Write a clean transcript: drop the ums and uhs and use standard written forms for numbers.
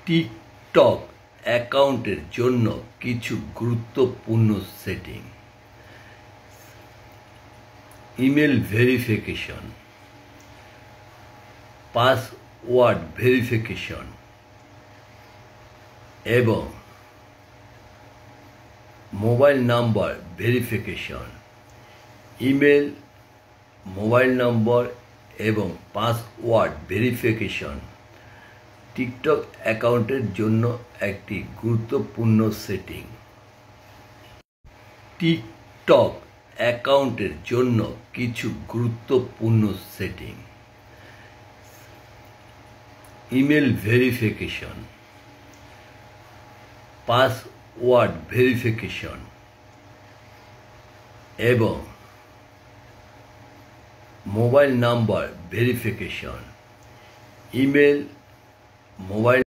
TikTok অ্যাকাউন্টের জন্য কিছু গুরুত্বপূর্ণ setting. Email verification, password verification এবং mobile number verification. Email, mobile number এবং পাসওয়ার্ড ভেরিফিকেশন টিকটক অ্যাকাউন্টের জন্য একটি গুরুত্বপূর্ণ সেটিং। টিকটক অ্যাকাউন্টের জন্য কিছু গুরুত্বপূর্ণ setting. Email verification, password verification এবং mobile number verification. Email, mobile